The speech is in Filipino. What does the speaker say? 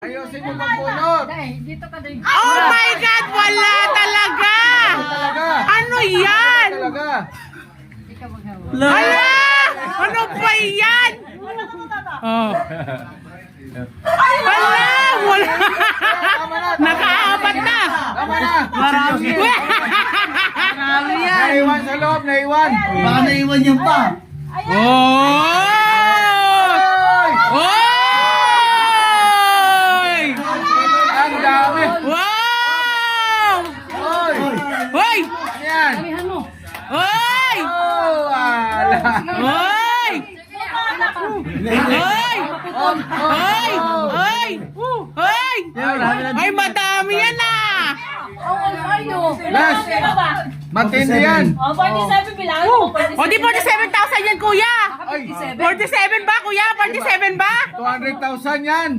Ayusin mo pambunot. Dito ka din. Oh my God! Wala talaga! Talaga. Ano yan? Talaga. Wala! Ano ba yan? Oh. Wala! Wala! Tama na. Nakaapat na! Tama na. Marami yan! Naiwan sa loob, naiwan. Baka naiwan yan pa. Oh! Oy! Ang dami. Wow! Oy. Hoy! Ano yan? Damihan mo. Hoy! Oh, wala. Hoy! Hoy! Oh, Hoy! Hoy! Hoy! Ay, madami yan ah! Last. Matindi yan. Oh, 47 bilang mo. O di 47,000 yan, kuya! Ay, 47 ba, kuya? 47 ba? 200,000 yan.